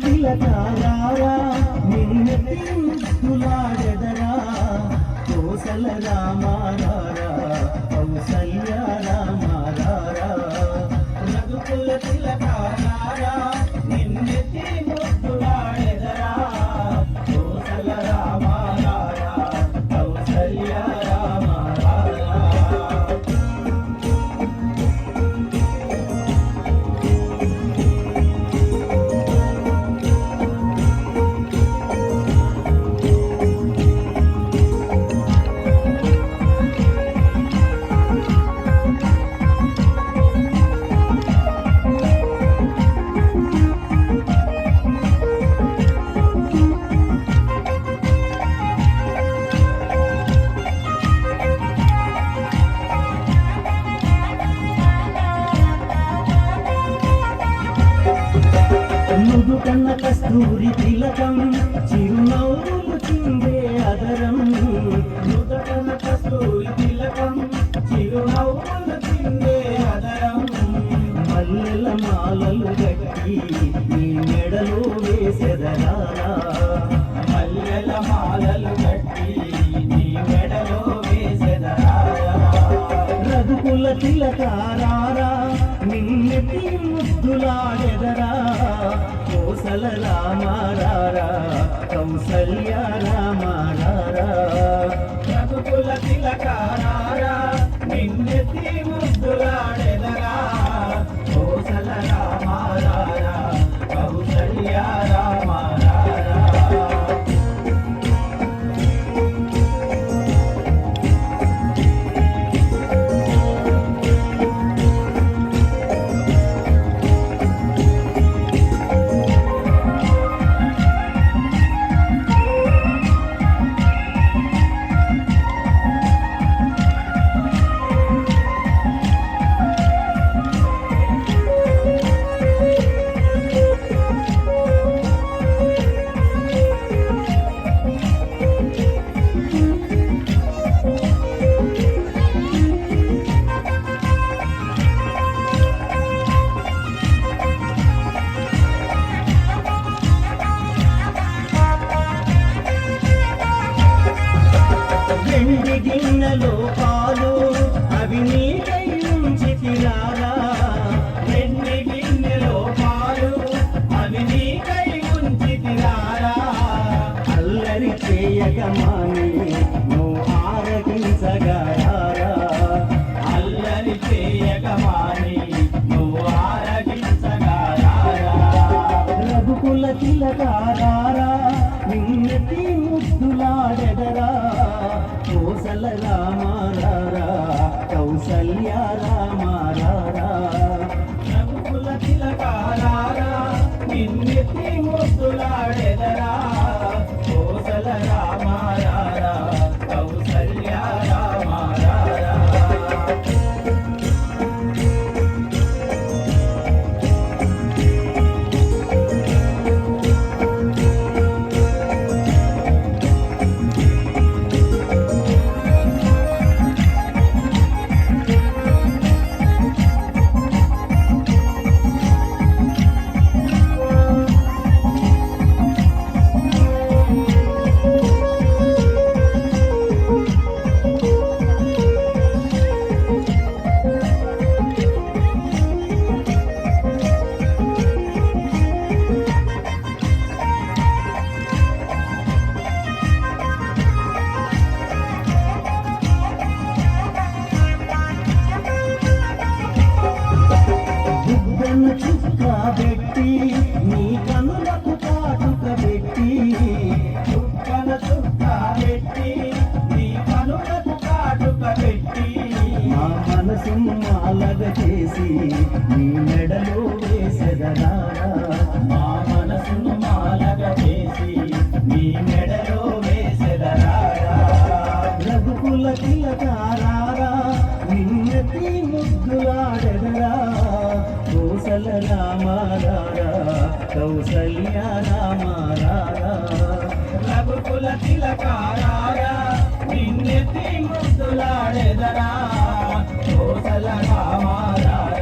తిలకారా నిన్నెత్తి ముద్దులాడెదరా కోసల రామారారా కౌసల్య రామారారా రఘుకుల తిలకారా నిన్నెత్తి ముద్దులాడెదరా కోసల రామారారా కౌసల్య రామారారా నుదుటన్న కస్తూరి తిలకం చిరునవ్వులు చిందే అదరం నుదుటన్న కస్తూరి తిలకం చిరునవ్వులు చిందే అదరం మల్లెల మాలలు గట్టి నీ మెడలో వేసెదరా మల్లెల మాలలు గట్టి నీ మెడలో వేసెదరా రఘుకుల తిలకారా నిన్నెత్తి ముద్దులాడెదరా కోసల రామారారా కౌసల్య రామారారా రఘుకుల తిలకారా నిన్నెత్తి ముద్దులాడెదరా కోసల రామారారా కౌసల్య రామారారా వెండి గిన్నెలో పాలు అవి నీకై ఉంచితిరారా వెండి గిన్నెలో పాలు అవి నీకై ఉంచితిరారా అల్లరి చేయగమాని నువ్వు ఆరగించగరారా అల్లరి చేయగమాని నువ్వు ఆరగించగరారా రఘుకుల తిలకారా నిన్నెత్తి ముద్దులాడెదరా కోసల రామారారా కౌసల్య రామారారా రఘుకుల తిలకారా నిన్నెత్తి ముద్దులాడెదరా కోసల రామారారా కౌసల్య రామారారా చుక్క పెట్టి నీ కనులకు కాటుక పెట్టి చుక్కన చుక్క పెట్టి నీ కనులకు కాటుక పెట్టి మా మనసు మాలగ చేసి నీ మెడలో వేసెదరా మా మనసును మాలగ చేసి నీ మెడలో వేసెదరా రఘుకుల తిలకారా నిన్నెత్తి ముద్దులాడెదరా కోసల రామారారా కౌసల్య రామారారా రఘుకుల తిలకారా నిన్నెత్తి ముద్దులాడెదరా కోసల రామారారా